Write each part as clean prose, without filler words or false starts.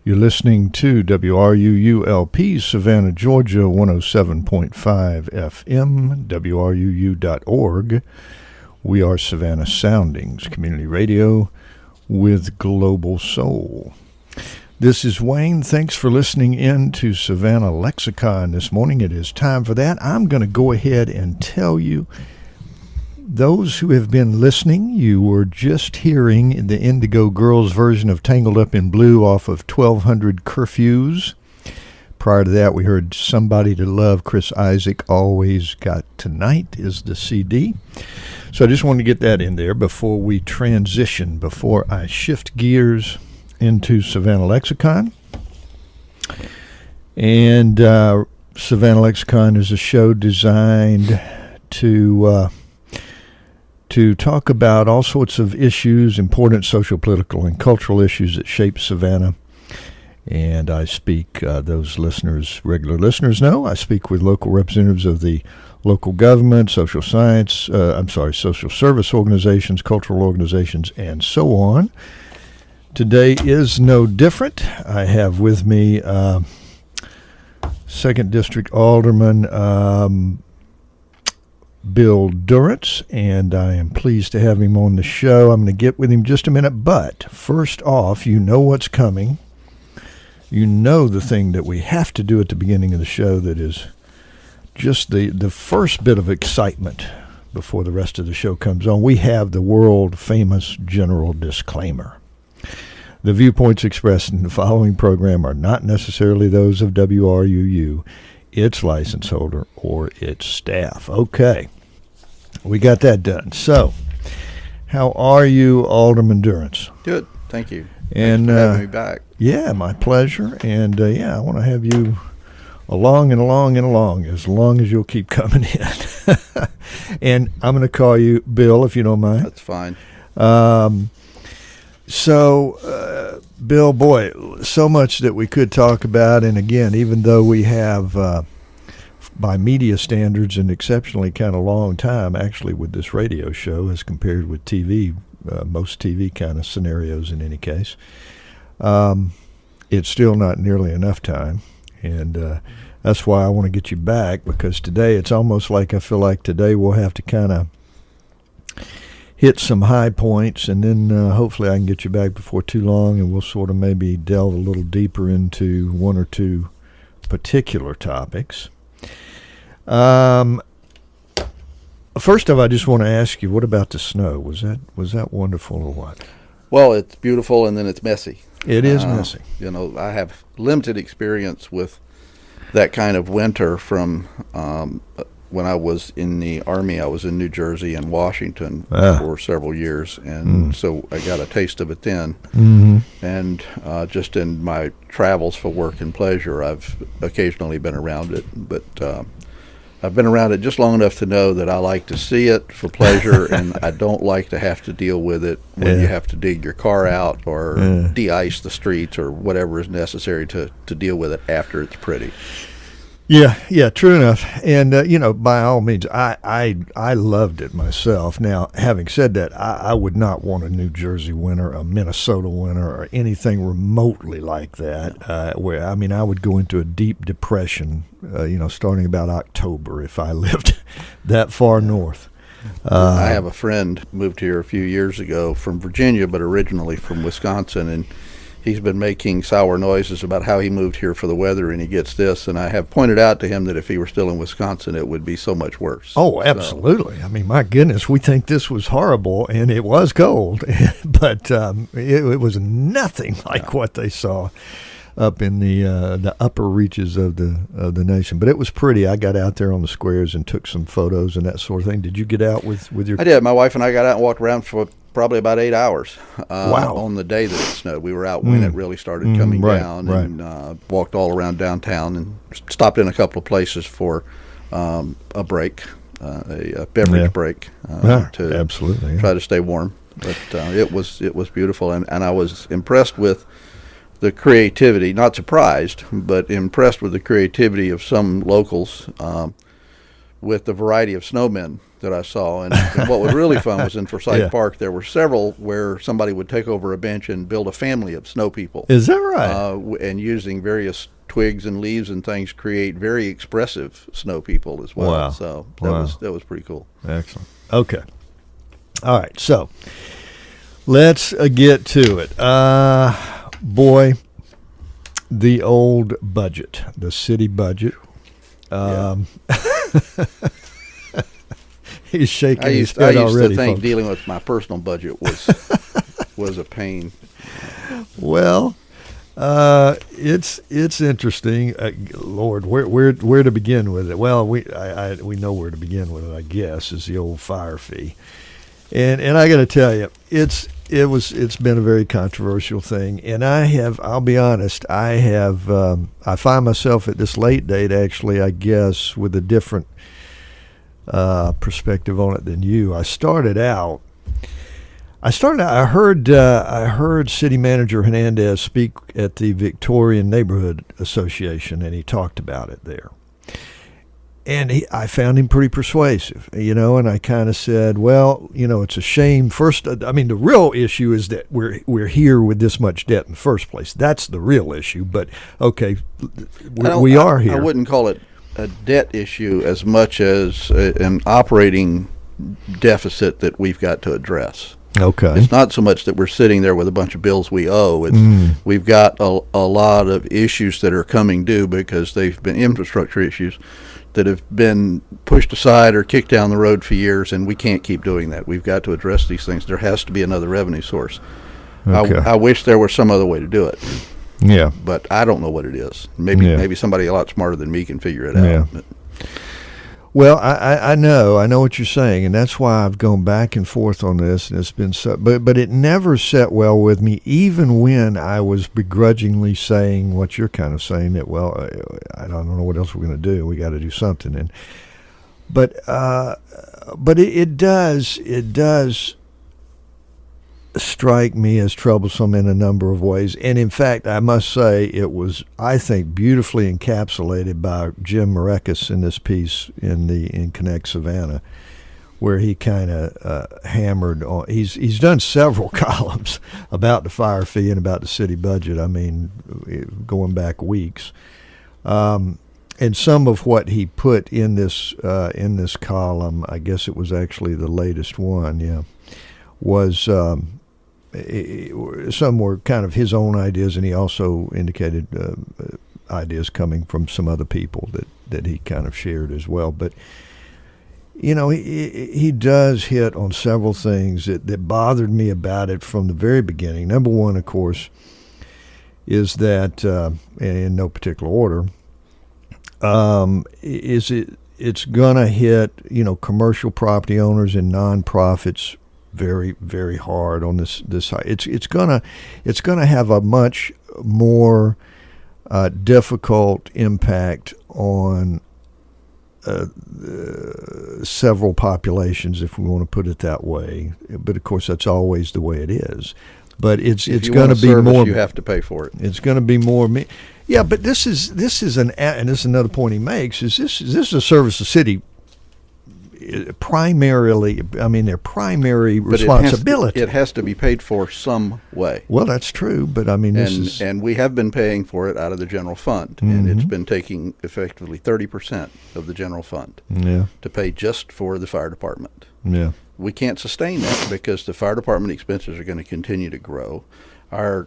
You're listening to WRUULP, Savannah, Georgia, 107.5 FM, WRUU.org. We are Savannah Soundings, community radio with global soul. This is Wayne. Thanks for listening in to Savannah Lexicon this morning. It is time for that. I'm going to go ahead and tell you, those who have been listening, you were just hearing the Indigo Girls version of Tangled Up in Blue off of 1200 Curfews. Prior to that, we heard Somebody to Love, Chris Isaac, Always Got Tonight is the CD. So I just wanted to get that in there before we transition, before I shift gears into Savannah Lexicon. And Savannah Lexicon is a show designed to talk about all sorts of issues, important social, political, and cultural issues that shape Savannah. And I speak, those listeners, regular listeners know, I speak with local representatives of the local government, social service organizations, cultural organizations, and so on. Today is no different. I have with me 2nd District Alderman Bill Durrence, and I am pleased to have him on the show. I'm going to get with him just a minute, but first off, you know what's coming. You know the thing that we have to do at the beginning of the show that is just the first bit of excitement before the rest of the show comes on. We have the world-famous general disclaimer. The viewpoints expressed in the following program are not necessarily those of WRUU, its license holder, or its staff. Okay, we got that done. So, how are you, Alderman Durrence? Good, thank you. And thanks for having me back. Yeah, my pleasure. And I want to have you along as long as you'll keep coming in. And I'm going to call you Bill, if you don't mind. That's fine. So, Bill, boy, so much that we could talk about. And again, even though we have, by media standards, an exceptionally kind of long time, actually, with this radio show as compared with TV, most TV kind of scenarios in any case, it's still not nearly enough time. And that's why I want to get you back, because today it's almost like I feel like today we'll have to kind of hit some high points, and then hopefully I can get you back before too long, and we'll sort of maybe delve a little deeper into one or two particular topics. First off, I just want to ask you, what about the snow? Was that wonderful or what? Well, it's beautiful, and then it's messy. It is messy. I have limited experience with that kind of winter from when I was in the Army. I was in New Jersey and Washington for several years, and so I got a taste of it then. Mm-hmm. And just in my travels for work and pleasure, I've occasionally been around it, but I've been around it just long enough to know that I like to see it for pleasure, and I don't like to have to deal with it when you have to dig your car out or de-ice the streets or whatever is necessary to deal with it after it's pretty. Yeah, true enough. And, by all means, I loved it myself. Now, having said that, I would not want a New Jersey winter, a Minnesota winter, or anything remotely like that, where, I would go into a deep depression, starting about October if I lived that far north. I have a friend moved here a few years ago from Virginia, but originally from Wisconsin, and he's been making sour noises about how he moved here for the weather, and he gets this. And I have pointed out to him that if he were still in Wisconsin, it would be so much worse. Oh, absolutely. So, my goodness, we think this was horrible, and it was cold, but it was nothing like what they saw up in the upper reaches of the nation. But it was pretty. I got out there on the squares and took some photos and that sort of thing. Did you get out with your? I did. My wife and I got out and walked around for probably about 8 hours wow. on the day that it snowed. We were out when it really started coming down, and walked all around downtown and stopped in a couple of places for a break, a beverage break to absolutely try to stay warm. But it was beautiful, and I was impressed with the creativity, not surprised, but impressed with the creativity of some locals with the variety of snowmen that I saw, and what was really fun was in Forsyth Yeah. Park. There were several where somebody would take over a bench and build a family of snow people. Is that right? And using various twigs and leaves and things, create very expressive snow people as well. Wow. So Wow. that was pretty cool. Excellent. Okay. All right. So let's get to it. Boy, the old budget, the city budget. He's shaking his head I used already. to think folks. dealing with my personal budget was a pain. Well, it's interesting. Lord, where to begin with it? Well, we know where to begin with it. I guess is the old fire fee, and I got to tell you, it's been a very controversial thing, and I'll be honest, I find myself at this late date actually, I guess, with a different perspective on it than you. I heard City Manager Hernandez speak at the Victorian Neighborhood Association, and he talked about it there. And I found him pretty persuasive, and I kind of said, well, it's a shame. First, I mean, the real issue is that we're here with this much debt in the first place. That's the real issue. But, okay, we are here. I wouldn't call it a debt issue as much as an operating deficit that we've got to address. Okay. It's not so much that we're sitting there with a bunch of bills we owe. We've got a lot of issues that are coming due because they've been infrastructure issues that have been pushed aside or kicked down the road for years, and we can't keep doing that. We've got to address these things. There has to be another revenue source. Okay. I wish there was some other way to do it. Yeah. But I don't know what it is. Maybe somebody a lot smarter than me can figure it out. Yeah. Well, I know what you're saying, and that's why I've gone back and forth on this, and it's been but it never sat well with me, even when I was begrudgingly saying what you're kind of saying, that, well, I don't know what else we're going to do. We got to do something, but it does strike me as troublesome in a number of ways. And in fact, I must say it was, I think, beautifully encapsulated by Jim Marekis in this piece in Connect Savannah, where he kind of hammered on. He's done several columns about the fire fee and about the city budget. I mean, going back weeks. And some of what he put in this column, I guess it was actually the latest one, was some were kind of his own ideas, and he also indicated ideas coming from some other people that he kind of shared as well. But he does hit on several things that bothered me about it from the very beginning. Number one, of course, is that, in no particular order, it's gonna hit commercial property owners and nonprofits very, very hard on this. It's gonna have a much more difficult impact on several populations, if we want to put it that way. But of course, that's always the way it is. But it's going to be more. You have to pay for it. It's going to be more. Yeah, but this is and this is another point he makes. This is a service the city primarily. I mean, their primary responsibility. It has to be paid for some way. Well, that's true, but I mean, and we have been paying for it out of the general fund, and it's been taking effectively 30% of the general fund to pay just for the fire department. Yeah. We can't sustain that because the fire department expenses are going to continue to grow. Our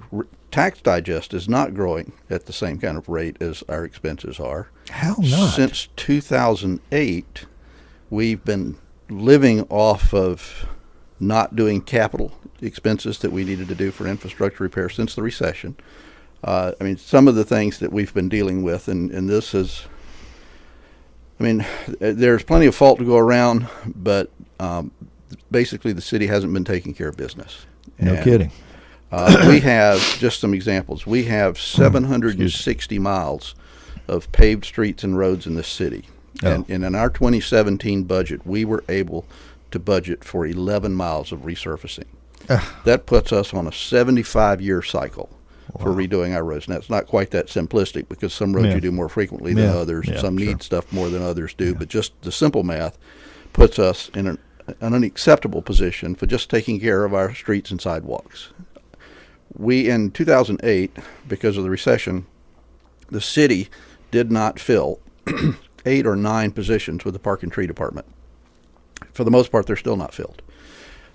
tax digest is not growing at the same kind of rate as our expenses are. How not? Since 2008, we've been living off of not doing capital expenses that we needed to do for infrastructure repair since the recession. I mean, some of the things that we've been dealing with, and this is, I mean, there's plenty of fault to go around, but basically the city hasn't been taking care of business. No kidding. We have, just some examples, we have 760 miles of paved streets and roads in this city. And in our 2017 budget, we were able to budget for 11 miles of resurfacing. That puts us on a 75-year cycle for redoing our roads. Now, it's not quite that simplistic because some roads you do more frequently than others. Some need stuff more than others do. But just the simple math puts us in an unacceptable position for just taking care of our streets and sidewalks. We, in 2008, because of the recession, the city did not fill 8 or 9 positions with the Park and Tree Department. For the most part, they're still not filled.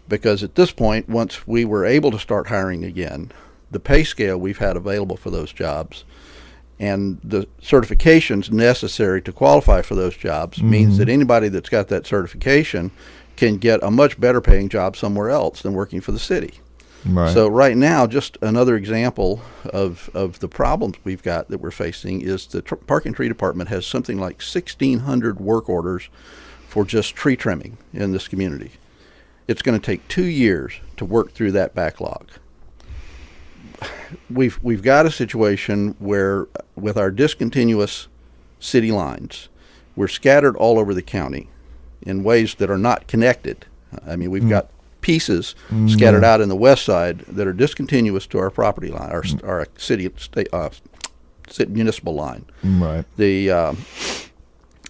Because at this point, once we were able to start hiring again, the pay scale we've had available for those jobs and the certifications necessary to qualify for those jobs means that anybody that's got that certification can get a much better paying job somewhere else than working for the city. Right. So right now, just another example of the problems we've got that we're facing is the Park and Tree Department has something like 1,600 work orders for just tree trimming in this community. It's going to take 2 years to work through that backlog. We've got a situation where, with our discontinuous city lines, we're scattered all over the county in ways that are not connected. I mean, we've got pieces scattered out in the west side that are discontinuous to our property line, our city municipal line. Right.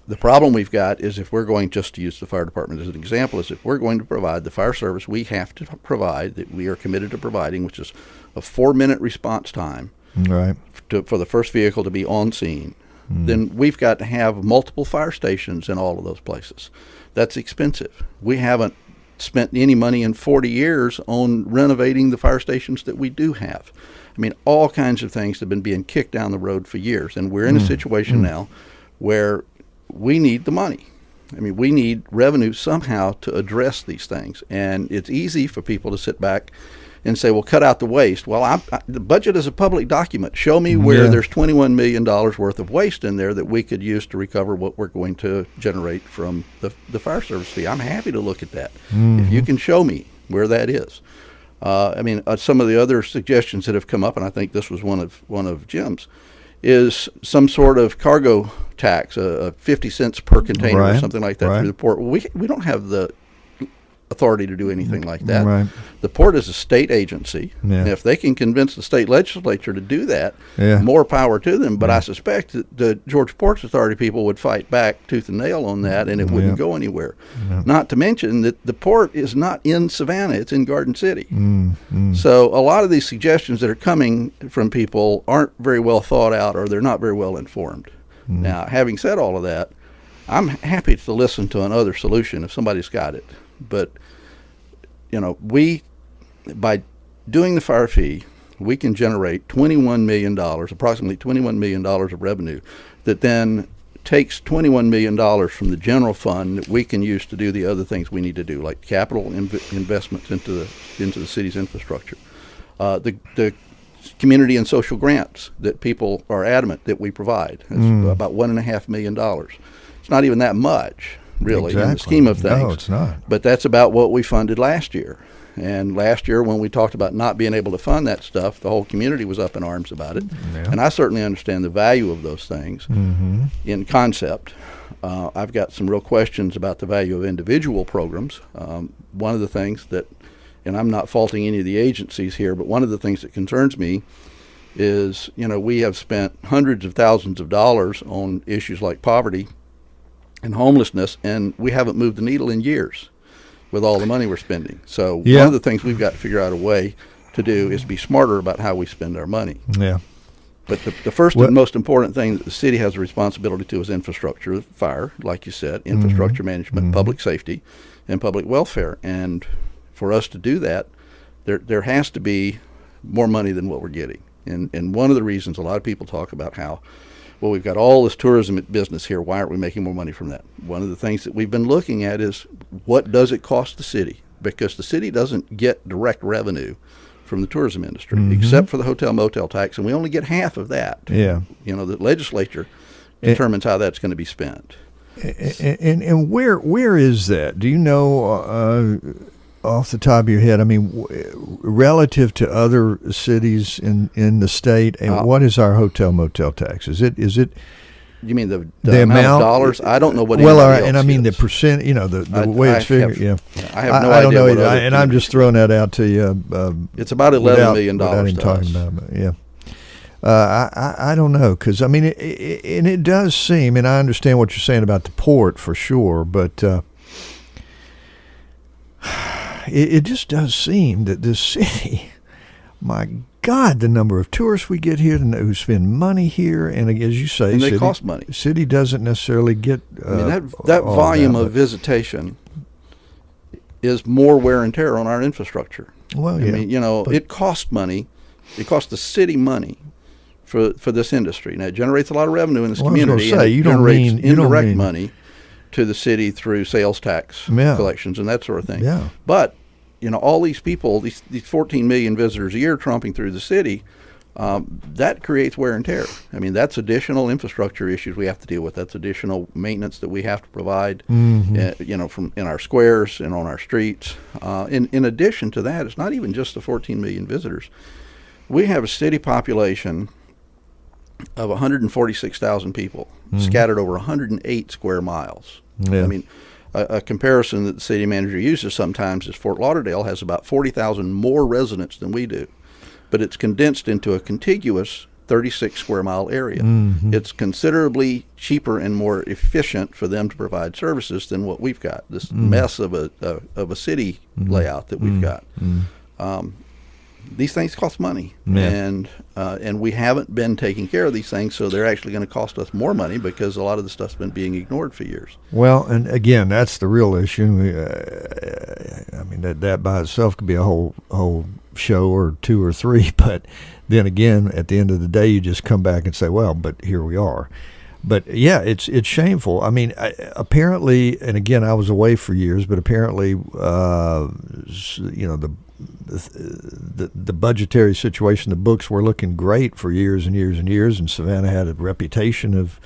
The problem we've got is, if we're going, just to use the fire department as an example, is if we're going to provide the fire service we have to provide, that we are committed to providing, which is a 4-minute response time Right. for the first vehicle to be on scene, then we've got to have multiple fire stations in all of those places. That's expensive. We haven't spent any money in 40 years on renovating the fire stations that we do have. I mean, all kinds of things have been being kicked down the road for years, and we're in a situation now where we need the money. I mean, we need revenue somehow to address these things, and it's easy for people to sit back and say, well, cut out the waste. Well, the budget is a public document. Show me where there's $21 million worth of waste in there that we could use to recover what we're going to generate from the fire service fee. I'm happy to look at that. If you can show me where that is. I mean, some of the other suggestions that have come up, and I think this was one of Jim's, is some sort of cargo tax, 50 cents per container or something like that through the port. Well, we don't have the authority to do anything like that. Right. The port is a state agency. And if they can convince the state legislature to do that, more power to them. But I suspect that the Georgia Ports Authority people would fight back tooth and nail on that, and it wouldn't go anywhere. Not to mention that the port is not in Savannah, it's in Garden City. So a lot of these suggestions that are coming from people aren't very well thought out, or they're not very well informed. Now, having said all of that, I'm happy to listen to another solution if somebody's got it. But, you know, by doing the fire fee, we can generate $21 million, approximately $21 million of revenue, that then takes $21 million from the general fund that we can use to do the other things we need to do, like capital investments into the city's infrastructure. The community and social grants that people are adamant that we provide. It's about $1.5 million. It's not even that much, really, in the scheme of things. No, it's not. But that's about what we funded last year. And last year, when we talked about not being able to fund that stuff, the whole community was up in arms about it. And I certainly understand the value of those things in concept. I've got some real questions about the value of individual programs. One of the things that, and I'm not faulting any of the agencies here, but one of the things that concerns me is, you know, we have spent hundreds of thousands of dollars on issues like poverty and homelessness, and we haven't moved the needle in years with all the money we're spending. So one of the things we've got to figure out a way to do is be smarter about how we spend our money. But the first and most important thing that the city has a responsibility to is infrastructure, fire, like you said, infrastructure management, public safety, and public welfare. And for us to do that, there has to be more money than what we're getting. And one of the reasons a lot of people talk about how, well, we've got all this tourism business here, why aren't we making more money from that? One of the things that we've been looking at is, what does it cost the city? Because the city doesn't get direct revenue from the tourism industry, except for the hotel motel tax, and we only get half of that. You know, the legislature determines how that's going to be spent. And where is that? Do you know off the top of your head? I mean, relative to other cities in the state, and what is our hotel motel tax? Is it? You mean the amount of dollars? I don't know what. Well, and I mean the percent. You know, the way it's figured. I have no idea. I don't know either, and I'm just throwing that out to you. It's about $11 million. Without even talking about it, I don't know, because I mean, it does seem, and I understand what you're saying about the port for sure, but it just does seem that this city, my God, the number of tourists we get here who spend money here, and as you say, and they cost money. City doesn't necessarily get. That volume of visitation is more wear and tear on our infrastructure. Well, yeah. It costs money. It costs the city money for this industry. Now, it generates a lot of revenue in this community. And it generates indirect money to the city through sales tax collections and that sort of thing. Yeah. But, all these people, these 14 million visitors a year tromping through the city, that creates wear and tear. That's additional infrastructure issues we have to deal with. That's additional maintenance that we have to provide, from in our squares and on our streets. In addition to that, it's not even just the 14 million visitors. We have a city population of 146,000 people scattered over 108 square miles. Yeah. A comparison that the city manager uses sometimes is Fort Lauderdale has about 40,000 more residents than we do, but it's condensed into a contiguous 36 square mile area. It's considerably cheaper and more efficient for them to provide services than what we've got, this mess of a city layout that we've got. These things cost money, and we haven't been taking care of these things, so they're actually going to cost us more money because a lot of the stuff's been being ignored for years. Well, and again, that's the real issue. That by itself could be a whole show or two or three, but then again, at the end of the day, you just come back and say, well, but here we are. But yeah, it's shameful. Apparently, and again, I was away for years, but apparently, the budgetary situation, the books were looking great for years and years and years, and Savannah had a reputation of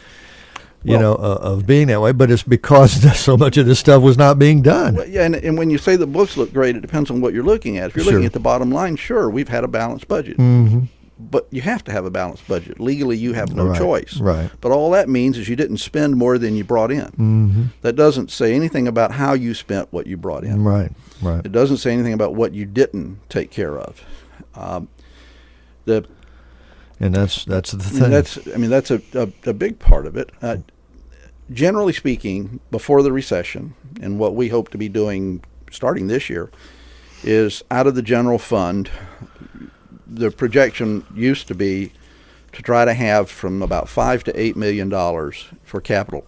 being that way. But it's because so much of this stuff was not being done. Well, yeah, and when you say the books look great, it depends on what you're looking at. If you're looking at the bottom line, sure, we've had a balanced budget. But you have to have a balanced budget. Legally, you have no choice. Right. But all that means is you didn't spend more than you brought in. That doesn't say anything about how you spent what you brought in. Right. It doesn't say anything about what you didn't take care of. And that's the thing. That's a big part of it. Generally speaking, before the recession, and what we hope to be doing starting this year, is out of the general fund. The projection used to be to try to have from about $5 to $8 million for capital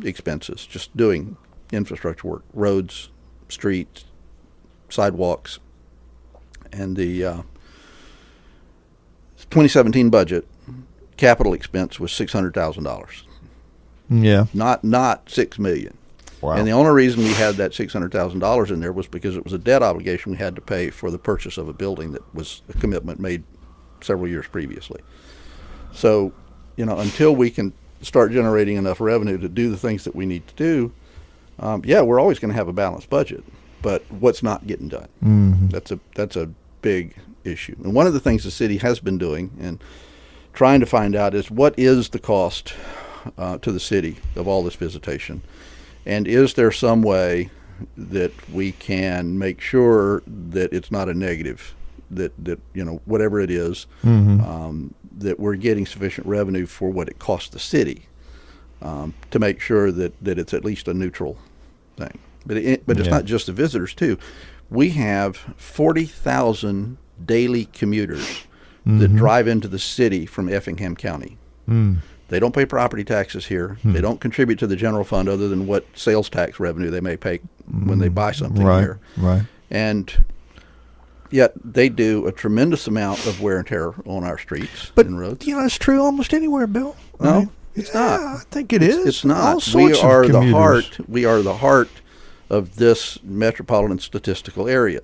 expenses, just doing infrastructure work, roads, streets, sidewalks. And the 2017 budget capital expense was $600,000. Yeah, not $6 million. Wow. And the only reason we had that $600,000 in there was because it was a debt obligation we had to pay for the purchase of a building that was a commitment made several years previously. So, until we can start generating enough revenue to do the things that we need to do, we're always going to have a balanced budget. But what's not getting done? That's a big issue. And one of the things the city has been doing and trying to find out is what is the cost to the city of all this visitation. And is there some way that we can make sure that it's not a negative, that whatever it is, that we're getting sufficient revenue for what it costs the city, to make sure that it's at least a neutral thing. But it's not just the visitors too. We have 40,000 daily commuters that drive into the city from Effingham County. They don't pay property taxes here. They don't contribute to the general fund other than what sales tax revenue they may pay when they buy something here. Right. And yet they do a tremendous amount of wear and tear on our streets and roads. It's true almost anywhere, Bill. It's not. I think it is. It's not. All sorts We are of commuters. we are the heart of this metropolitan statistical area.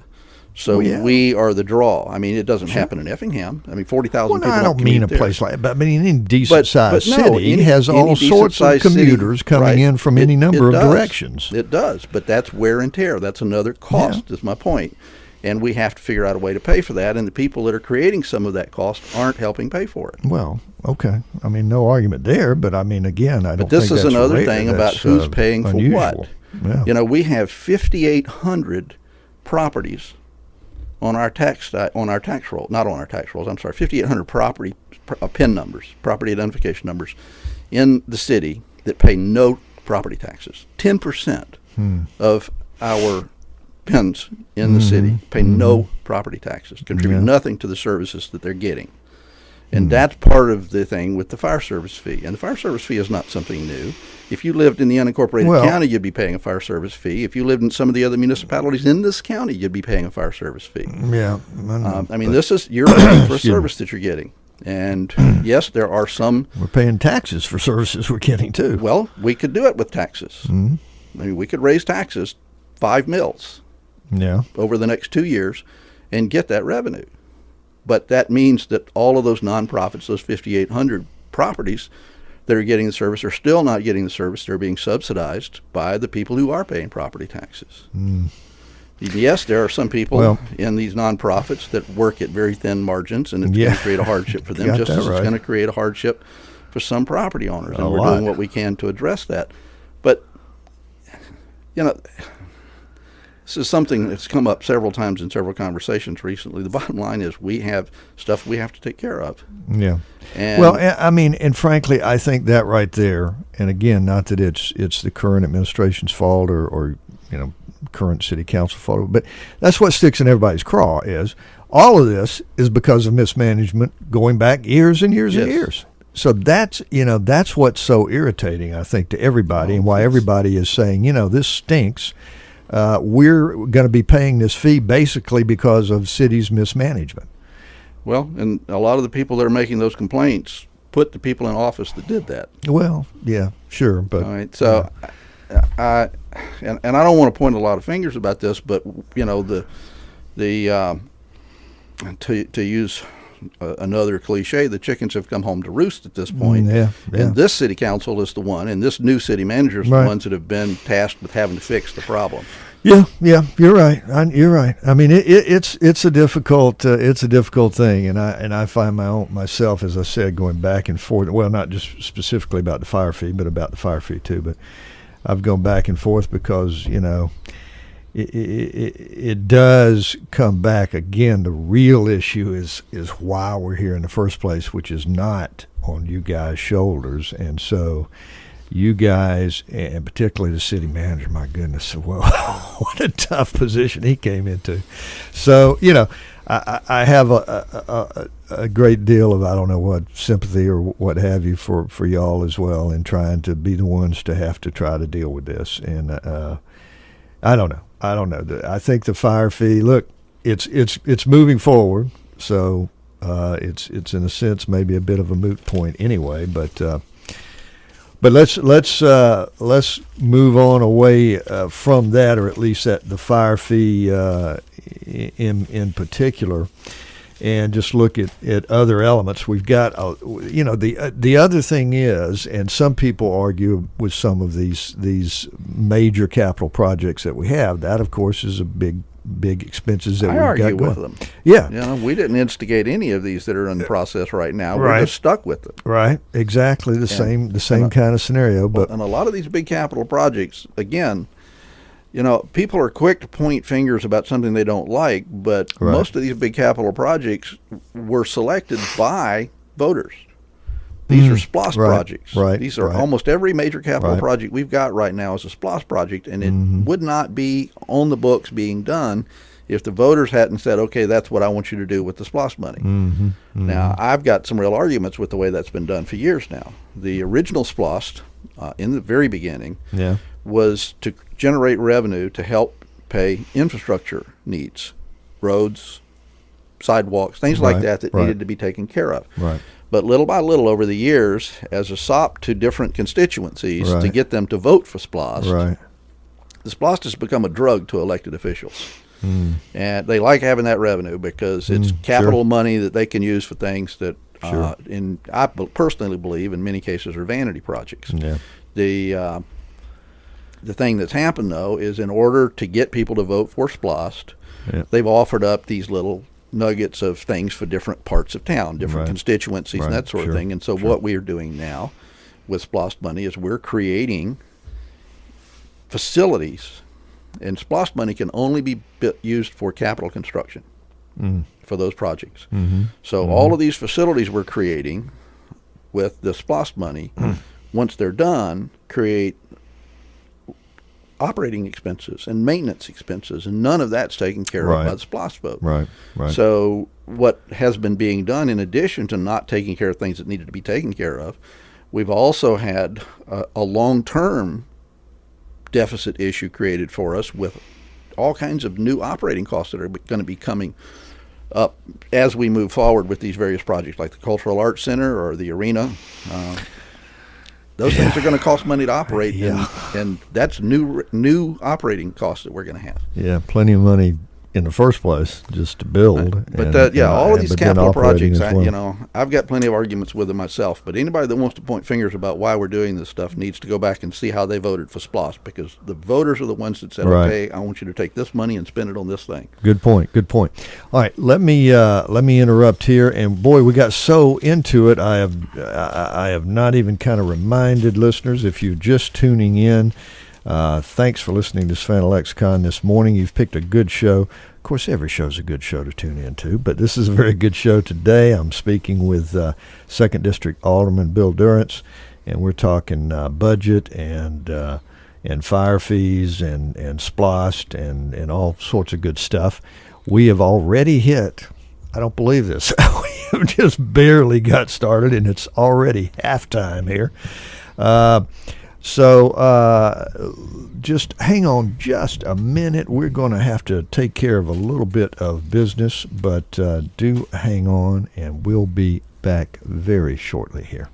So we are the draw. It doesn't happen in Effingham. 40,000 people. I don't mean a place like that, but any decent-sized city any has all sorts of commuters coming in from any number of directions. It does, but that's wear and tear. That's another cost, is my point. And we have to figure out a way to pay for that, and the people that are creating some of that cost aren't helping pay for it. Well, okay. No argument there, but again, I don't think But this is that's another thing about who's paying unusual. for what. Yeah. We have 5,800 properties on our tax roll, not on our tax rolls. I'm sorry, 5,800 property PIN numbers, property identification numbers, in the city that pay no property taxes. 10% of our spends in the city pay no property taxes, contribute nothing to the services that they're getting. And that's part of the thing with the fire service fee. And the fire service fee is not something new. If you lived in the unincorporated county, you'd be paying a fire service fee. If you lived in some of the other municipalities in this county, you'd be paying a fire service fee. Yeah. I mean, you're paying for a service that you're getting. And yes, there are some. We're paying taxes for services we're getting too. Well, we could do it with taxes. I mean, we could raise taxes 5 mils over the next 2 years and get that revenue. But that means that all of those nonprofits, those 5,800 properties that are getting the service, are still not getting the service. They're being subsidized by the people who are paying property taxes. Yes, there are some people in these nonprofits that work at very thin margins, and it's going to create a hardship for them, just as it's going to create a hardship for some property owners. And we're doing what we can to address that. But, this is something that's come up several times in several conversations recently. The bottom line is we have stuff we have to take care of. Yeah. And I mean, and frankly, I think that right there, and again, not that it's the current administration's fault or current city council fault, but that's what sticks in everybody's craw is all of this is because of mismanagement going back years and years and years. So that's what's so irritating, I think, to everybody, and why everybody is saying, this stinks. We're going to be paying this fee basically because of city's mismanagement. Well, and a lot of the people that are making those complaints put the people in office that did that. Well, yeah, sure, but all right. So, I don't want to point a lot of fingers about this, but to use another cliche, the chickens have come home to roost at this point. And this city council is the one, and this new city manager is the ones that have been tasked with having to fix the problem. Yeah, you're right. You're right. I mean, it's a difficult thing, and I find myself, as I said, going back and forth. Well, not just specifically about the fire fee, but about the fire fee too. But I've gone back and forth because it does come back again. The real issue is why we're here in the first place, which is not on you guys' shoulders. And so you guys, and particularly the city manager, my goodness, well, what a tough position he came into. So, I have a great deal of, I don't know what, sympathy or what have you for y'all as well in trying to be the ones to have to try to deal with this. And I don't know. I think the fire fee, look, it's moving forward, so it's in a sense maybe a bit of a moot point anyway. But let's move on away from that, or at least at the fire fee in particular, and just look at other elements. We've got the other thing is, and some people argue with some of these major capital projects that we have, that of course is a big expenses that we've got going. I argue with them. Yeah. We didn't instigate any of these that are in the process right now. We're just stuck with them. Right. Exactly the same kind of scenario. But and a lot of these big capital projects, again, people are quick to point fingers about something they don't like, but most of these big capital projects were selected by voters. These are SPLOST projects. These are almost every major capital project we've got right now is a SPLOST project, and it would not be on the books being done if the voters hadn't said, okay, that's what I want you to do with the SPLOST money. Now, I've got some real arguments with the way that's been done for years now. The original SPLOST, in the very beginning, was to generate revenue to help pay infrastructure needs, roads, sidewalks, things like that needed to be taken care of. But little by little over the years, as a sop to different constituencies to get them to vote for SPLOST, the SPLOST has become a drug to elected officials. And they like having that revenue because it's capital money that they can use for things that, I personally believe, in many cases, are vanity projects. The thing that's happened, though, is in order to get people to vote for SPLOST, they've offered up these little nuggets of things for different parts of town, different constituencies, and that sort of thing. And so what we are doing now with SPLOST money is we're creating facilities, and SPLOST money can only be used for capital construction for those projects. So all of these facilities we're creating with the SPLOST money, once they're done, create operating expenses and maintenance expenses, and none of that's taken care of by the SPLOST vote. Right. So what has been being done, in addition to not taking care of things that needed to be taken care of, we've also had a long-term deficit issue created for us with all kinds of new operating costs that are going to be coming up as we move forward with these various projects, like the Cultural Arts Center or the arena. Those things are going to cost money to operate, and that's new operating costs that we're going to have. Yeah, plenty of money in the first place just to build. But all of these capital projects, I've got plenty of arguments with them myself. But anybody that wants to point fingers about why we're doing this stuff needs to go back and see how they voted for SPLOST, because the voters are the ones that said, okay, I want you to take this money and spend it on this thing. Good point. All right, let me interrupt here. And boy, we got so into it. I have not even kind of reminded listeners, if you're just tuning in, thanks for listening to Savannah Lexicon this morning. You've picked a good show. Of course, every show's a good show to tune into, but this is a very good show today. I'm speaking with 2nd District Alderman Bill Durrence, and we're talking budget and fire fees and SPLOST and all sorts of good stuff. We have already hit, I don't believe this, we just barely got started, and it's already halftime here. So just hang on just a minute. We're going to have to take care of a little bit of business, but do hang on, and we'll be back very shortly here.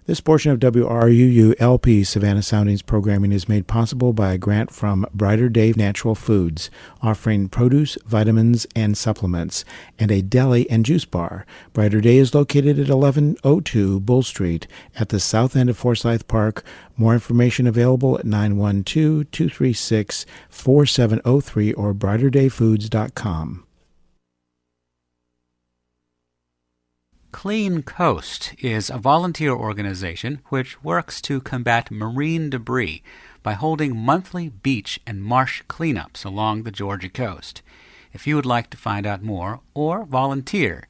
This portion of WRUU-LP Savannah Soundings programming is made possible by a grant from Brighter Day Natural Foods, offering produce, vitamins, and supplements, and a deli and juice bar. Brighter Day is located at 1102 Bull Street at the south end of Forsyth Park. More information available at 912-236-4703 or brighterdayfoods.com. Clean Coast is a volunteer organization which works to combat marine debris by holding monthly beach and marsh cleanups along the Georgia coast. If you would like to find out more or volunteer,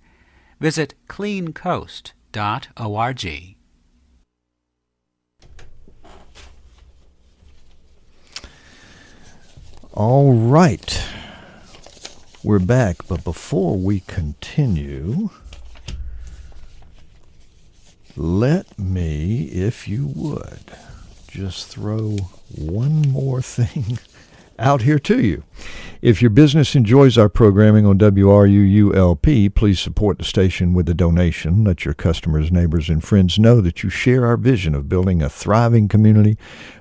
visit cleancoast.org. All right. We're back, but before we continue, let me, if you would, just throw one more thing out here to you. If your business enjoys our programming on WRUU-LP, please support the station with a donation. Let your customers, neighbors, and friends know that you share our vision of building a thriving community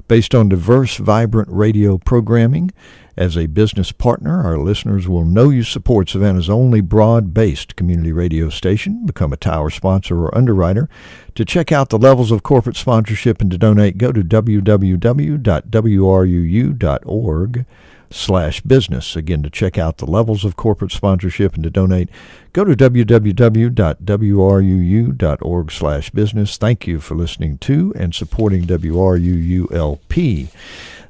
based on diverse, vibrant radio programming. As a business partner, our listeners will know you support Savannah's only broad-based community radio station. Become a tower sponsor or underwriter. To check out the levels of corporate sponsorship and to donate, go to www.wruu.org/business. Again, to check out the levels of corporate sponsorship and to donate, go to www.wruu.org/business. Thank you for listening to and supporting WRUU-LP.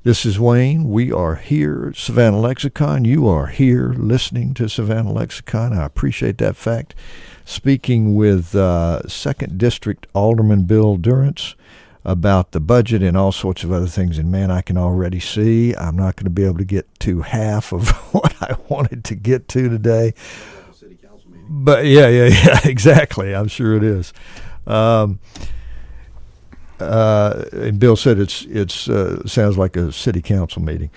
This is Wayne. We are here at Savannah Lexicon. You are here listening to Savannah Lexicon. I appreciate that fact. Speaking with 2nd District Alderman Bill Durrence about the budget and all sorts of other things. And, man, I can already see I'm not going to be able to get to half of what I wanted to get to today. City council meeting. But, yeah, exactly. I'm sure it is. And Bill said it's sounds like a city council meeting.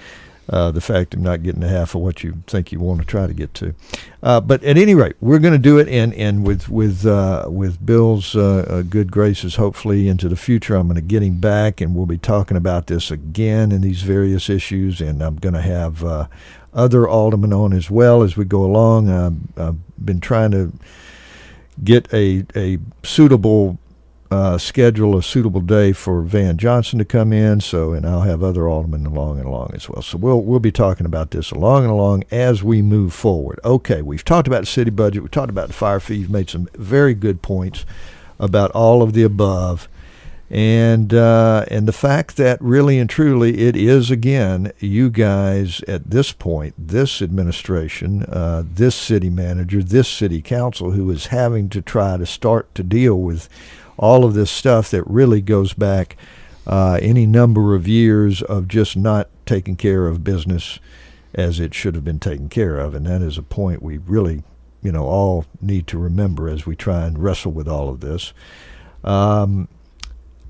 The fact of not getting to half of what you think you want to try to get to, but at any rate, we're going to do it, and with Bill's good graces, hopefully into the future, I'm going to get him back, and we'll be talking about this again in these various issues, and I'm going to have other aldermen on as well as we go along. I've been trying to get a suitable schedule a suitable day for Van Johnson to come in, and I'll have other aldermen along as well. So we'll be talking about this along as we move forward. Okay, we've talked about the city budget, we talked about the fire fee. You've made some very good points about all of the above, and the fact that really and truly it is, again, you guys at this point, this administration, this city manager, this city council, who is having to try to start to deal with all of this stuff that really goes back any number of years of just not taking care of business as it should have been taken care of. And that is a point we really, all need to remember as we try and wrestle with all of this.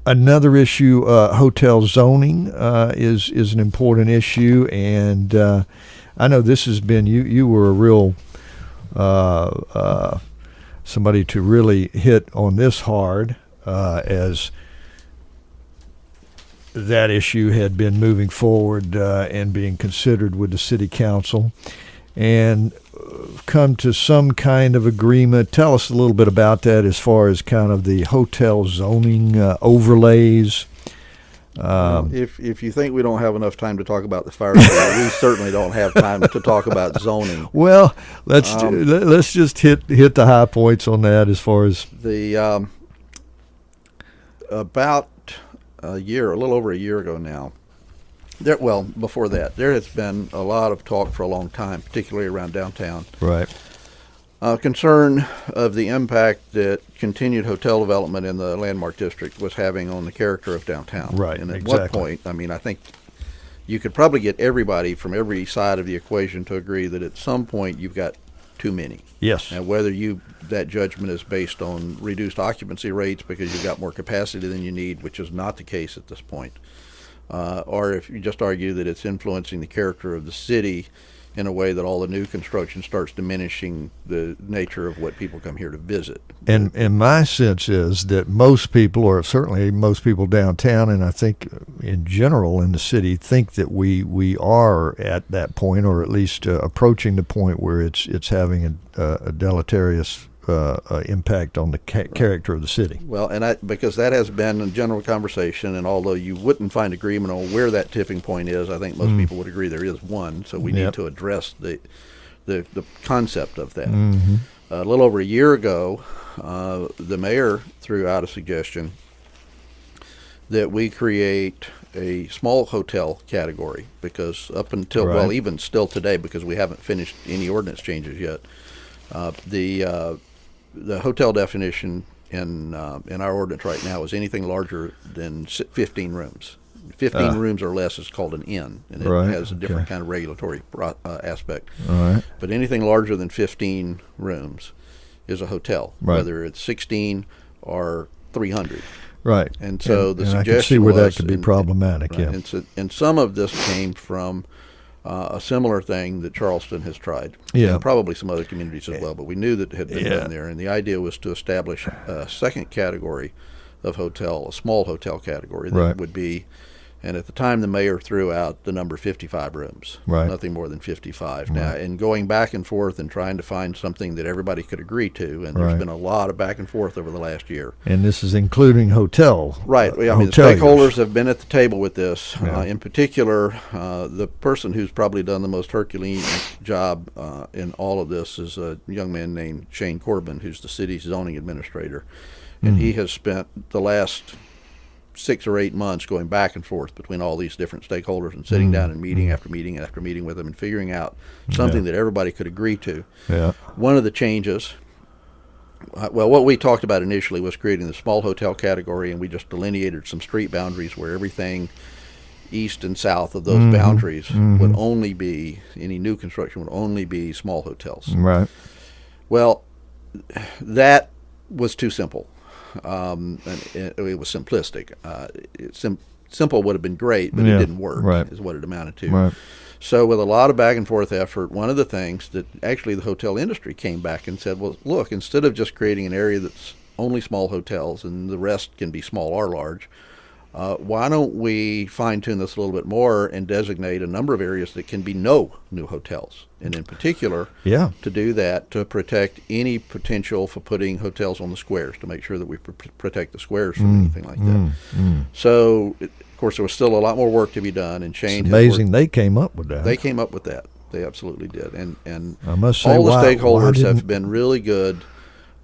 Another issue, hotel zoning is an important issue, and I know this has been, you were a real somebody to really hit on this hard as that issue had been moving forward and being considered with the city council, and come to some kind of agreement. Tell us a little bit about that as far as kind of the hotel zoning overlays. If you think we don't have enough time to talk about the fire code, we certainly don't have time to talk about zoning. Well, let's just hit the high points on that as far as the about a little over a year ago now. Before that, there has been a lot of talk for a long time, particularly around downtown. Right. Concern of the impact that continued hotel development in the Landmark District was having on the character of downtown. Right, and at exactly. what point, I think you could probably get everybody from every side of the equation to agree that at some point you've got too many. Yes. And whether that judgment is based on reduced occupancy rates because you've got more capacity than you need, which is not the case at this point, or if you just argue that it's influencing the character of the city in a way that all the new construction starts diminishing the nature of what people come here to visit. And my sense is that most people, or certainly most people downtown, and I think in general in the city, think that we are at that point, or at least approaching the point where it's having a deleterious impact on the character of the city. Well, and because that has been a general conversation, and although you wouldn't find agreement on where that tipping point is, I think most people would agree there is one. So we need to address the concept of that. Mm-hmm. A little over a year ago, the mayor threw out a suggestion that we create a small hotel category, because up until even still today, because we haven't finished any ordinance changes yet, the hotel definition in our ordinance right now is anything larger than 15 rooms. 15 rooms or less is called an inn, and it has a different kind of regulatory aspect. All right. But anything larger than 15 rooms is a hotel, whether it's 16 or 300. Right. And so the suggestion I can see where was, that could be problematic. Right, yeah. And some of this came from a similar thing that Charleston has tried, and probably some other communities as well, but we knew that it had been done there. And the idea was to establish a second category of hotel, a small hotel category that would be, and at the time the mayor threw out the number 55 rooms, nothing more than 55. Now, and going back and forth and trying to find something that everybody could agree to, and there's been a lot of back and forth over the last year. And this is including hotel. Right. The stakeholders have been at the table with this. In particular, the person who's probably done the most Herculean job in all of this is a young man named Shane Corbin, who's the city's zoning administrator. And he has spent the last 6 or 8 months going back and forth between all these different stakeholders and sitting down and meeting after meeting after meeting with them and figuring out something that everybody could agree to. Yeah. One of the changes, what we talked about initially was creating the small hotel category, and we just delineated some street boundaries where everything east and south of those boundaries would only be, any new construction would only be small hotels. Right. Well, that was too simple. And it was simplistic. Simple would have been great, but it didn't work, is what it amounted to. Right. So with a lot of back and forth effort, one of the things that actually the hotel industry came back and said, well, look, instead of just creating an area that's only small hotels and the rest can be small or large, why don't we fine-tune this a little bit more and designate a number of areas that can be no new hotels? And in particular, to do that, to protect any potential for putting hotels on the squares, to make sure that we protect the squares from anything like that. So, of course, there was still a lot more work to be done, and Shane. It's amazing they came up with that. They came up with that. They absolutely did. And I must say, all the stakeholders have been really good.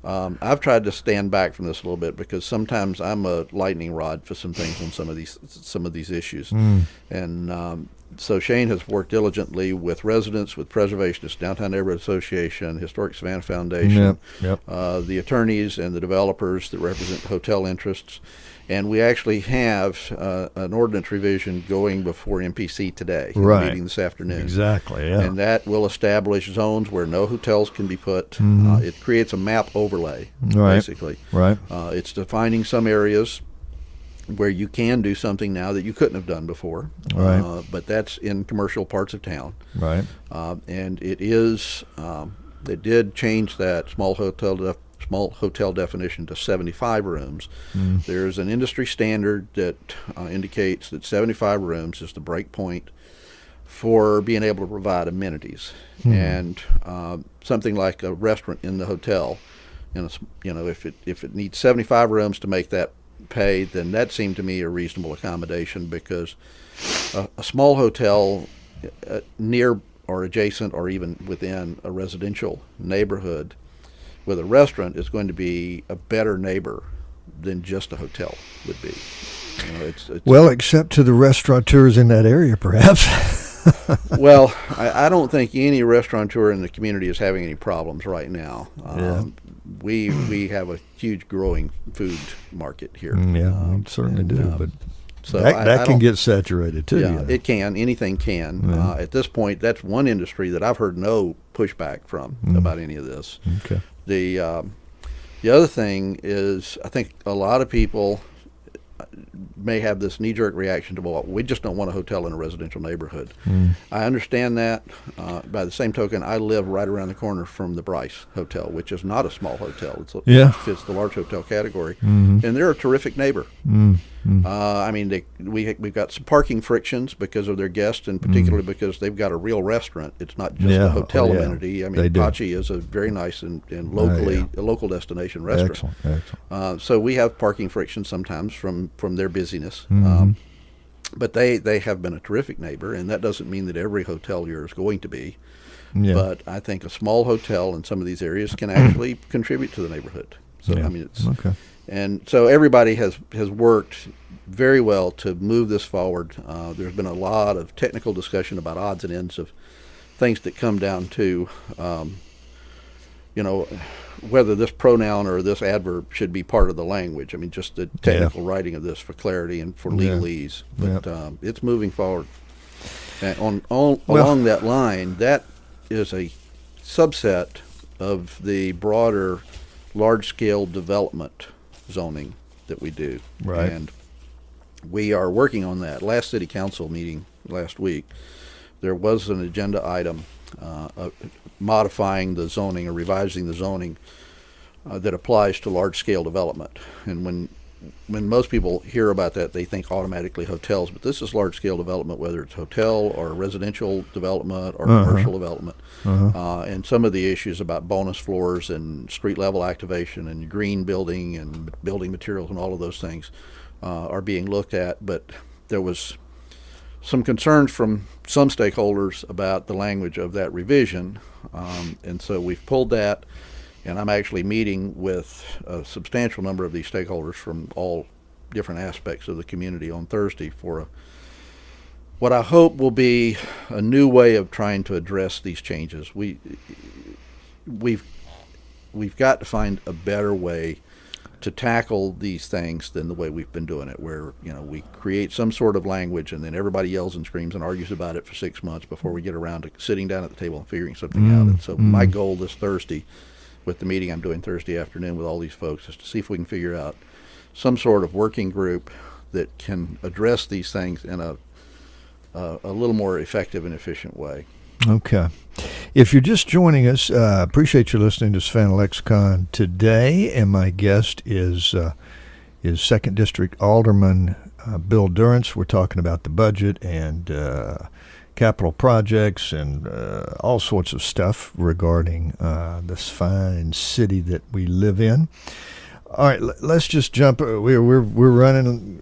I've tried to stand back from this a little bit because sometimes I'm a lightning rod for some things on some of these issues, and So Shane has worked diligently with residents, with preservationists, Downtown Neighborhood Association, Historic Savannah Foundation, the attorneys and the developers that represent hotel interests. And we actually have an ordinance revision going before MPC today, meeting this afternoon. Exactly, yeah. And that will establish zones where no hotels can be put. It creates a map overlay, basically. Right. It's defining some areas where you can do something now that you couldn't have done before. Right. But that's in commercial parts of town. Right. And it is, they did change that small hotel definition to 75 rooms. There's an industry standard that indicates that 75 rooms is the break point for being able to provide amenities. And something like a restaurant in the hotel, if it needs 75 rooms to make that pay, then that seemed to me a reasonable accommodation, because a small hotel near or adjacent or even within a residential neighborhood with a restaurant is going to be a better neighbor than just a hotel would be. It's well, except to the restaurateurs in that area, perhaps. Well, I don't think any restaurateur in the community is having any problems right now. We have a huge growing food market here. We certainly do. But so that can get saturated too. Yeah, it can. Anything can. At this point, that's one industry that I've heard no pushback from about any of this. Okay. The other thing is, I think a lot of people may have this knee-jerk reaction to, well, we just don't want a hotel in a residential neighborhood. I understand that. By the same token, I live right around the corner from the Bryce Hotel, which is not a small hotel. It fits the large hotel category, and they're a terrific neighbor. I mean, we've got some parking frictions because of their guests, and particularly because they've got a real restaurant. It's not just a hotel amenity. I mean, Pachi is a very nice and locally a local destination restaurant. Excellent. So we have parking frictions sometimes from their busyness. But they have been a terrific neighbor, and that doesn't mean that every hotelier is going to be. But I think a small hotel in some of these areas can actually contribute to the neighborhood. So I mean, it's okay. And so everybody has worked very well to move this forward. There's been a lot of technical discussion about odds and ends of things that come down to, whether this pronoun or this adverb should be part of the language. I mean, just the technical writing of this for clarity and for legalese. But it's moving forward. And along that line, that is a subset of the broader large-scale development zoning that we do. Right. And we are working on that. Last city council meeting last week, there was an agenda item modifying the zoning or revising the zoning that applies to large-scale development. And when most people hear about that, they think automatically hotels, but this is large-scale development, whether it's hotel or residential development or commercial development. And some of the issues about bonus floors and street-level activation and green building and building materials and all of those things are being looked at. But there was some concerns from some stakeholders about the language of that revision, and so we've pulled that. And I'm actually meeting with a substantial number of these stakeholders from all different aspects of the community on Thursday for what I hope will be a new way of trying to address these changes. We've got to find a better way to tackle these things than the way we've been doing it, where we create some sort of language and then everybody yells and screams and argues about it for 6 months before we get around to sitting down at the table and figuring something out. And so my goal this Thursday, with the meeting I'm doing Thursday afternoon with all these folks, is to see if we can figure out some sort of working group that can address these things in a little more effective and efficient way. Okay. If you're just joining us, appreciate you listening to Savannah Lexicon today, and my guest is 2nd District Alderman Bill Durrence. We're talking about the budget and capital projects and all sorts of stuff regarding this fine city that we live in. All right, let's just jump. We're running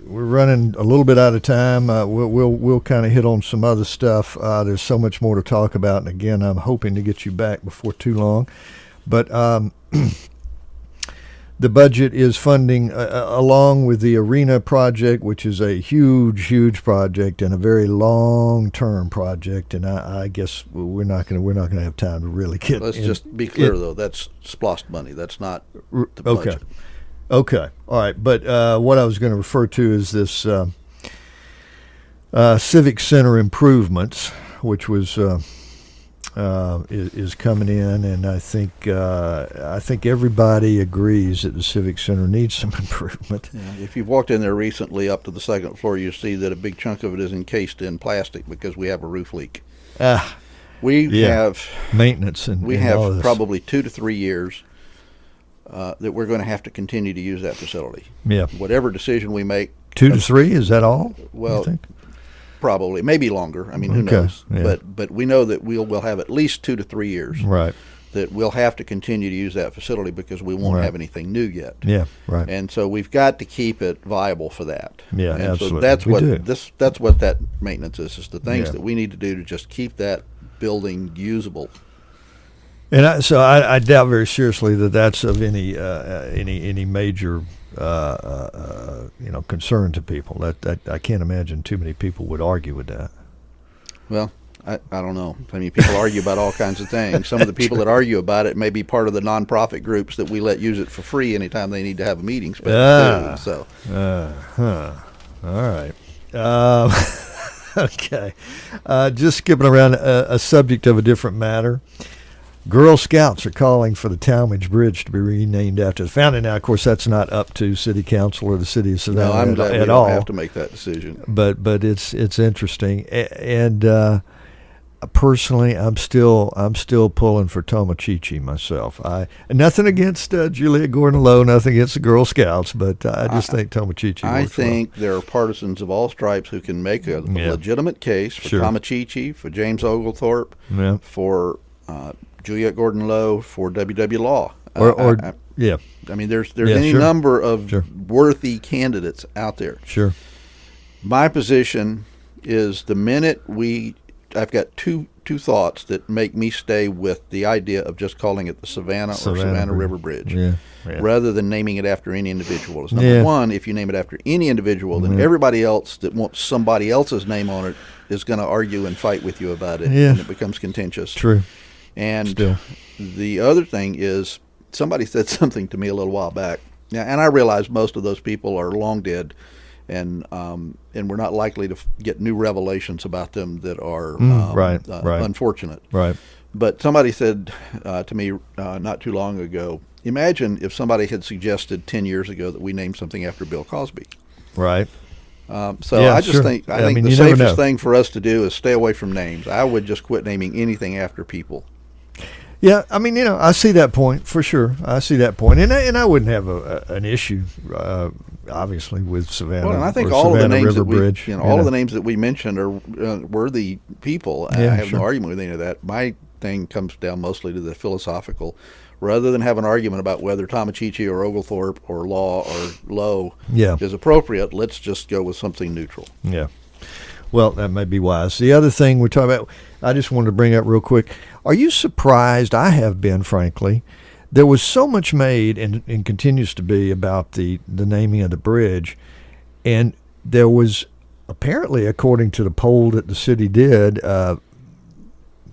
a little bit out of time. We'll kind of hit on some other stuff. There's so much more to talk about, and again, I'm hoping to get you back before too long. But the budget is funding, along with the arena project, which is a huge project and a very long-term project. And I guess we're not going to have time to really get. Let's just be clear, though. That's SPLOST money. That's not the budget. Okay. All right. But what I was going to refer to is this Civic Center improvements, which was is coming in, and I think everybody agrees that the Civic Center needs some improvement. Yeah, if you've walked in there recently up to the second floor, you see that a big chunk of it is encased in plastic because we have a roof leak. We have maintenance, and we and have all this. probably 2 to 3 years that we're going to have to continue to use that facility. Yeah. Whatever decision we make. 2 to 3, is that all? Well, you think? probably, maybe longer. I mean, who Okay, knows? yeah. But we know that we'll have at least 2 to 3 years. Right. That we'll have to continue to use that facility because we won't Right. have anything new yet. Yeah. Right. And so we've got to keep it viable for that. Yeah, and absolutely. So that's We what do. that's what that maintenance is the things Yeah. that we need to do to just keep that building usable. And I doubt very seriously that that's of any major concern to people. That I can't imagine too many people would argue with that. Well, I don't know. I mean, people argue about all kinds of things. Some of the people that argue about it may be part of the nonprofit groups that we let use it for free anytime they need to have a meeting space. So, all right. Okay. Just skipping around a subject of a different matter. Girl Scouts are calling for the Talmadge Bridge to be renamed after the founding. Now, of course, that's not up to City Council or the City of Savannah no, I'm glad we at don't all. have to make that decision. But it's interesting, and personally, I'm still pulling for Tomochichi myself. Nothing against Juliet Gordon-Lowe, nothing against the Girl Scouts, but I just think Tomochichi. I works think there are partisans of all stripes who can make a legitimate case for Sure. Tomochichi, for James Oglethorpe, well. for Juliet Gordon-Lowe, for W.W. Law. Yeah, I mean, there's Yeah, any sure. number of Sure. worthy candidates out there. sure. My position is the minute I've got two thoughts that make me stay with the idea of just calling it the Savannah or Savannah River Bridge, Yeah. rather than naming it after any individual. Is number Yeah. one, if you name it after any individual, then everybody else that wants somebody else's name on it is going to argue and fight with you about it, Yeah. and it becomes contentious. True. And Still. the other thing is, somebody said something to me a little while back, and I realize most of those people are long dead, and we're not likely to get new revelations about them that are right. unfortunate. Right. But somebody said to me not too long ago, imagine if somebody had suggested 10 years ago that we name something after Bill Cosby. Right. So Yeah, I just sure. think I think mean, the you never know. safest thing for us to do is stay away from names. I would just quit naming anything after people. Yeah, I mean, I see that point for sure. I see that point, and I wouldn't have an issue, obviously, with Savannah. Well, and I think or all of the Savannah names River that we, Bridge. all of the names that we mentioned are worthy people. I Yeah, have sure. no argument with any of that. My thing comes down mostly to the philosophical. Rather than have an argument about whether Tomochichi or Oglethorpe or Law or Lowe is appropriate, let's just go with something neutral. Yeah. Well, that may be wise. The other thing we're talking about, I just wanted to bring up real quick. Are you surprised? I have been, frankly. There was so much made and continues to be about the naming of the bridge, and there was apparently, according to the poll that the city did,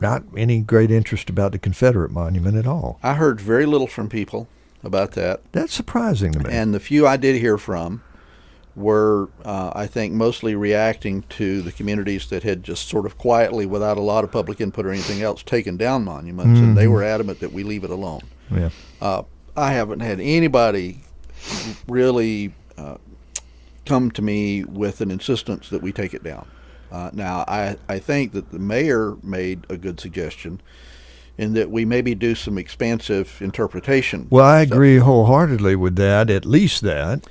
not any great interest about the Confederate monument at all. I heard very little from people about that. That's surprising to me. And the few I did hear from were, I think, mostly reacting to the communities that had just sort of quietly, without a lot of public input or anything else, taken down monuments, and they were adamant that we leave it alone. Yeah. I haven't had anybody really come to me with an insistence that we take it down. Now, I think that the mayor made a good suggestion in that we maybe do some expansive interpretation. Well, I agree wholeheartedly with that, at least that.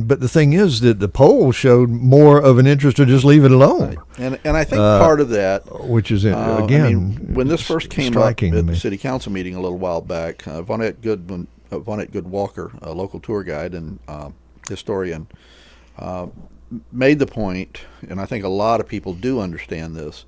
But the thing is that the poll showed more of an interest to just leave it alone. Right. And I think part of that, which is, again, when this first came up striking at to me. the city council meeting a little while back, Vonette Goodwalker, a local tour guide and historian, made the point, and I think a lot of people do understand this,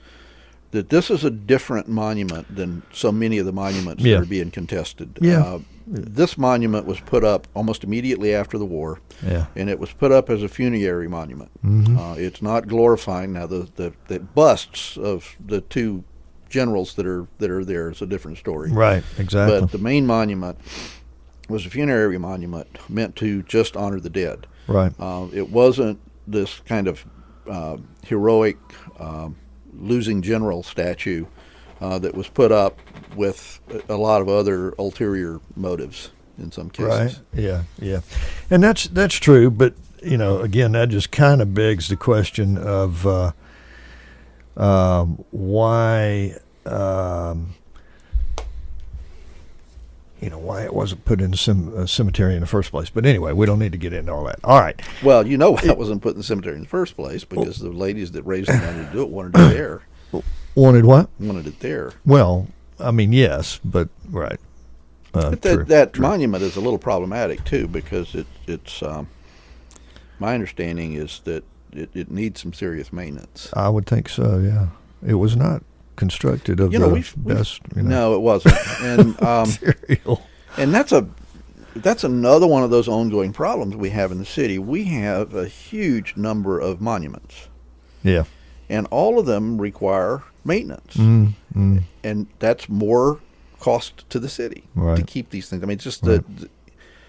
that this is a different monument than so many of the monuments Yeah. that are being contested. Yeah. This monument was put up almost immediately after the war, Yeah. and it was put up as a funerary monument. Mhm. It's not glorifying. Now, the busts of the two generals that are there is a different story. Right. Exactly. But the main monument was a funerary monument meant to just honor the dead. Right. It wasn't this kind of heroic losing general statue that was put up with a lot of other ulterior motives in some cases. Right. Yeah. Yeah. And that's true. But again, that just kind of begs the question of why. Why it wasn't put in a cemetery in the first place. But anyway, we don't need to get into all that. All right. Well, why it wasn't put in the cemetery in the first place, because the ladies that raised the money to do it wanted it there. Wanted what? Wanted it there. Well, I mean, yes, but right. But True, that true. monument is a little problematic too, because it's my understanding is that it needs some serious maintenance. I would think so. Yeah, it was not constructed of the we've best. No, it wasn't, and material. and that's another one of those ongoing problems we have in the city. We have a huge number of monuments, Yeah. and all of them require maintenance, and that's more cost to the city to Right. keep these things. I mean, it's just Right.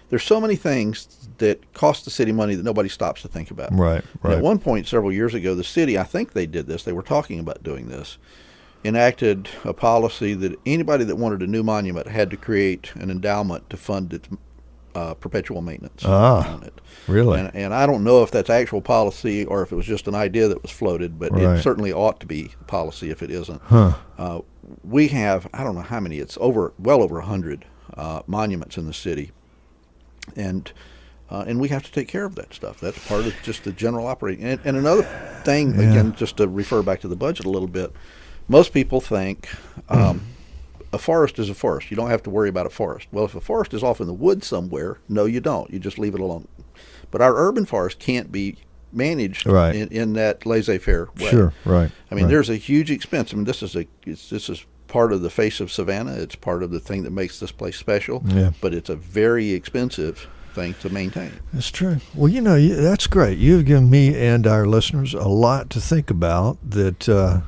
there's so many things that cost the city money that nobody stops to think about. Right. And Right. at one point, several years ago, the city, I think they did this, they were talking about doing this, enacted a policy that anybody that wanted a new monument had to create an endowment to fund its perpetual maintenance on it. Really? And I don't know if that's actual policy or if it was just an idea that was floated, but Right. it certainly ought to be policy if it isn't. Huh. We have, I don't know how many, it's well over 100 monuments in the city. And we have to take care of that stuff. That's part of just the general operating. And another thing, again, just to refer back to the budget a little bit, most people think a forest is a forest. You don't have to worry about a forest. Well, if a forest is off in the woods somewhere, no, you don't. You just leave it alone. But our urban forest can't be managed Right. in that laissez-faire way. Sure. Right. I mean, right. there's a huge expense. I mean, this is part of the face of Savannah. It's part of the thing that makes this place special. Yeah. But it's a very expensive thing to maintain. That's true. Well, that's great. You've given me and our listeners a lot to think about that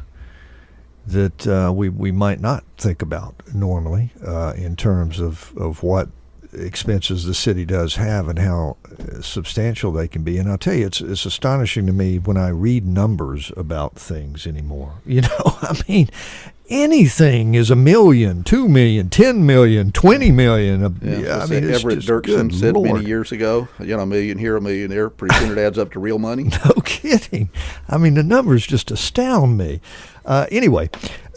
we might not think about normally in terms of what expenses the city does have and how substantial they can be. And I'll tell you, it's astonishing to me when I read numbers about things anymore. I mean, anything is $1 million, $2 million, $10 million, $20 million. Yeah, I mean, it's Everett just, Dirksen good said Lord. many years ago, $1 million here, $1 million there. Pretty soon it adds up to real money. No kidding. I mean, the numbers just astound me. Anyway,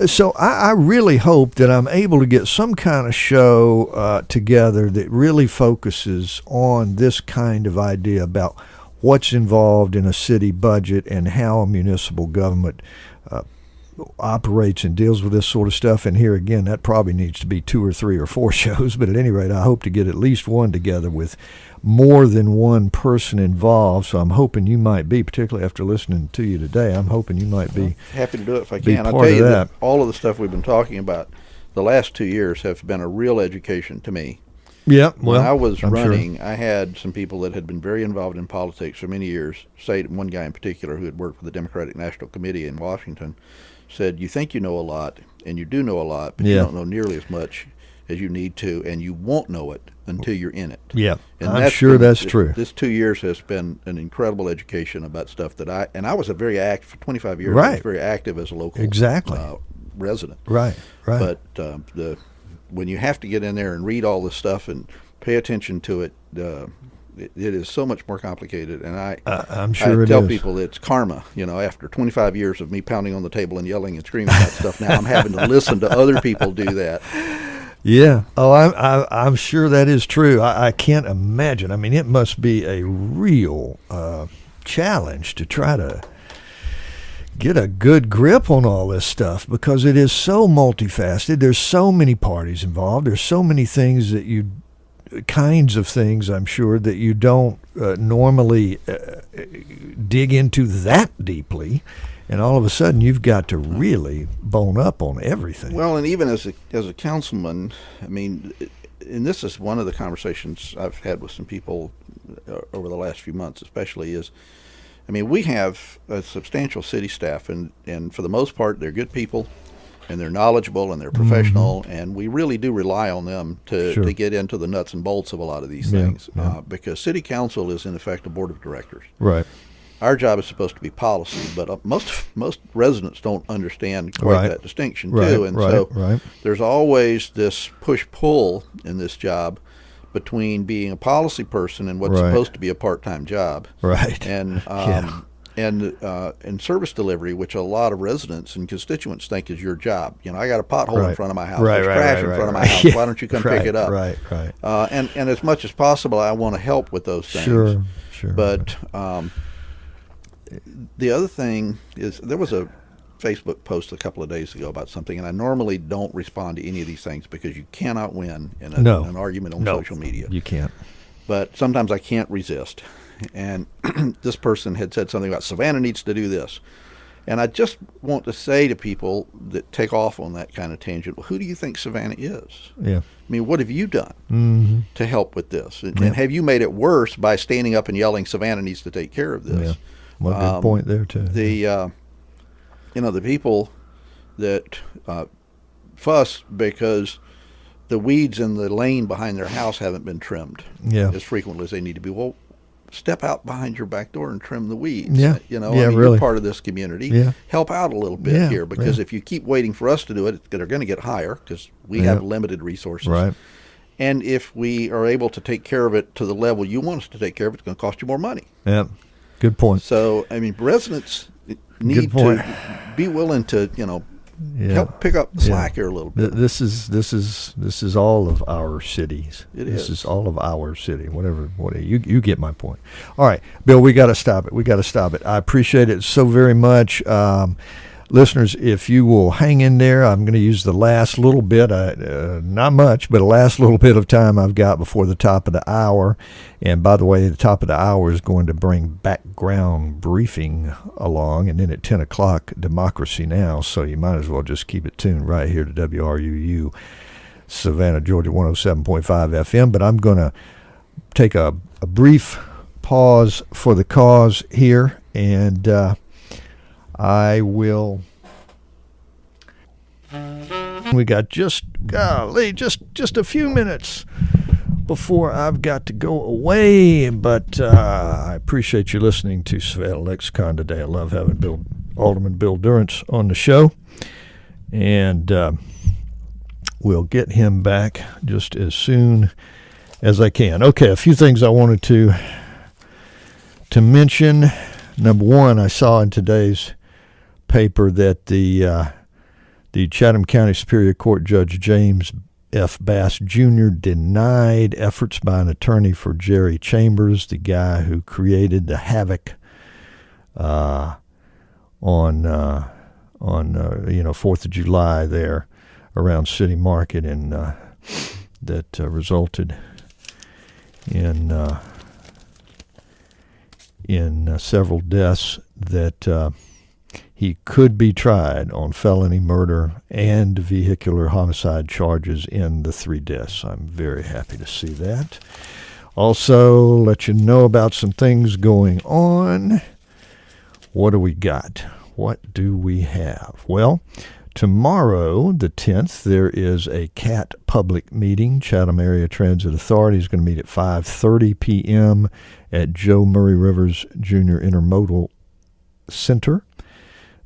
so I really hope that I'm able to get some kind of show together that really focuses on this kind of idea about what's involved in a city budget and how a municipal government operates and deals with this sort of stuff. And here again, that probably needs to be 2 or 3 or 4 shows, but at any rate, I hope to get at least one together with more than one person involved. So I'm hoping you might be, particularly after listening to you today, I'm hoping you might be Happy to do it if I be can. I'll part tell you of that that. all of the stuff we've been talking about the last 2 years have been a real education to me. Yeah, well, When I was I'm running, sure. I had some people that had been very involved in politics for many years. Say one guy in particular who had worked for the Democratic National Committee in Washington said, "You think you know a lot, and you do know a lot, but you Yeah. don't know nearly as much as you need to, and you won't know it until you're in it." Yeah, And I'm sure that's this, true. This 2 years has been an incredible education about stuff that I was a very active for 25 years. I Right. was very active as a local Exactly. resident. Right, right. But when you have to get in there and read all this stuff and pay attention to it, it is so much more complicated. And I'm sure I it tell is. people it's karma. After 25 years of me pounding on the table and yelling and screaming about stuff, now I'm having to listen to other people do that. Yeah. Oh, I'm sure that is true. I can't imagine. I mean, it must be a real challenge to try to get a good grip on all this stuff because it is so multifaceted. There's so many parties involved. There's so many things that you kinds of things, I'm sure, that you don't normally dig into that deeply, and all of a sudden you've got to really bone up on everything. Well, and even as a councilman, I mean, and this is one of the conversations I've had with some people over the last few months, especially is, I mean, we have a substantial city staff, and for the most part, they're good people, and they're knowledgeable, and they're professional, and we really do rely on them to get into the nuts and bolts of a lot of these things, because city council is, in effect, a board of directors. Right. Our job is supposed to be policy, but most residents don't understand quite that distinction, too, and so there's always this push-pull in this job between being a policy person and what's supposed to be a part-time job, and service delivery, which a lot of residents and constituents think is your job. You know, I got a pothole in front of my house, there's trash in front of my house. Why don't you come pick it up? And as much as possible, I want to help with those things. But the other thing is, there was a Facebook post a couple of days ago about something, and I normally don't respond to any of these things because you cannot win in an argument on social media. You can't. But sometimes I can't resist. And this person had said something about Savannah needs to do this. And I just want to say to people that take off on that kind of tangent, well, who do you think Savannah is? Yeah. I mean, what have you done to help with this? And have you made it worse by standing up and yelling, Savannah needs to take care of this? Yeah. Well, good point there, too. The people that fuss because the weeds in the lane behind their house haven't been trimmed as frequently as they need to be. Well, step out behind your back door and trim the weeds. You're part of this community. Help out a little bit here, because if you keep waiting for us to do it, they're going to get higher because we have limited resources. And if we are able to take care of it to the level you want us to take care of it, it's going to cost you more money. Yeah, good point. So, I mean, residents need to be willing to, help pick up the slack here a little bit. This is all of our cities. This is all of our city. Whatever you get my point. All right, Bill, we got to stop it. I appreciate it so very much. Listeners, if you will hang in there, I'm going to use the last little bit, not much, but a last little bit of time I've got before the top of the hour. And by the way, the top of the hour is going to bring background briefing along, and then at 10 o'clock, Democracy Now! So you might as well just keep it tuned right here to WRUU, Savannah, Georgia, 107.5 FM. But I'm going to take a brief pause for the cause here, and I will. We got just a few minutes before I've got to go away, but I appreciate you listening to Savannah Lexicon today. I love having Alderman Bill Durrence on the show, and we'll get him back just as soon as I can. Okay, a few things I wanted to mention. Number one, I saw in today's paper that the Chatham County Superior Court Judge James F. Bass Jr. denied efforts by an attorney for Jerry Chambers, the guy who created the havoc on 4th of July there around City Market, and that resulted in several deaths, that he could be tried on felony murder and vehicular homicide charges in the 3 deaths. I'm very happy to see that. Also, let you know about some things going on. What do we got? What do we have? Well, tomorrow, the 10th, there is a CAT public meeting. Chatham Area Transit Authority is going to meet at 5:30 p.m. at Joe Murray Rivers Jr. Intermodal Center,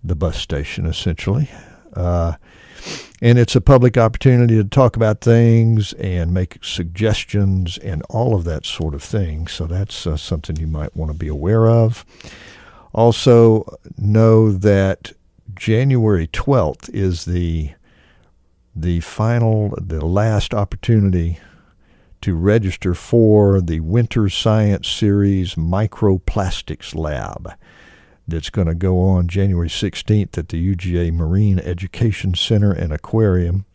the bus station, essentially. And it's a public opportunity to talk about things and make suggestions and all of that sort of thing. So that's something you might want to be aware of. Also, know that January 12th is the last opportunity to register for the Winter Science Series Microplastics Lab that's going to go on January 16th at the UGA Marine Education Center and Aquarium.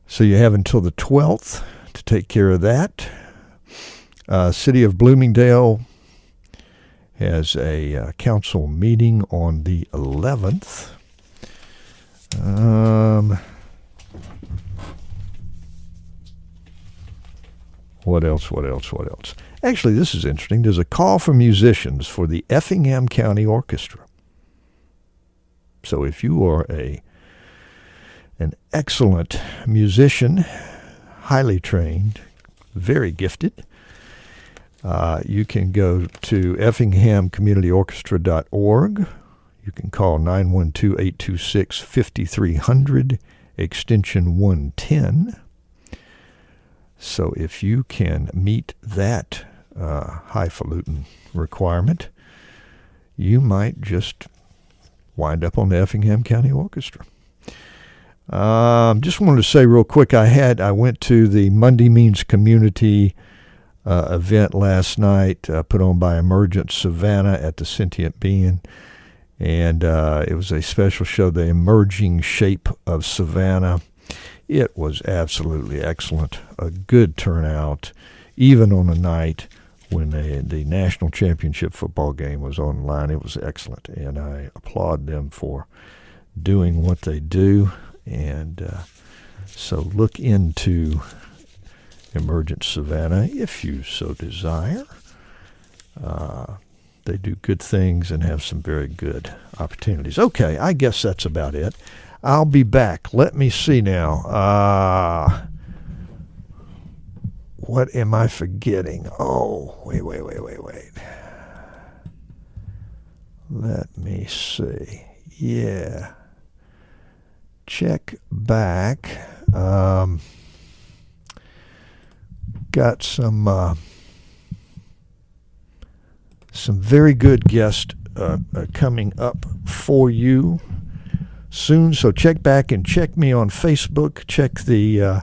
So you have until the 12th to to take care of that. City of Bloomingdale has a council meeting on the 11th. What else? Actually, this is interesting. There's a call for musicians for the Effingham County Orchestra. So if you are an excellent musician, highly trained, very gifted, you can go to effinghamcommunityorchestra.org. You can call 912-826-5300, extension 110. So if you can meet that highfalutin requirement, you might just wind up on the Effingham County Orchestra. Just wanted to say real quick, I went to the Monday Means Community event last night, put on by Emergent Savannah at the Sentient Being, and it was a special show, The Emerging Shape of Savannah. It was absolutely excellent, a good turnout, even on a night when the national championship football game was online. It was excellent, and I applaud them for doing what they do. And so look into Emergent Savannah if you so desire. They do good things and have some very good opportunities. Okay, I guess that's about it. I'll be back. Let me see now. What am I forgetting? Oh, wait. Let me see. Yeah. Check back. Got some very good guests coming up for you soon. So check back and check me on Facebook. Check the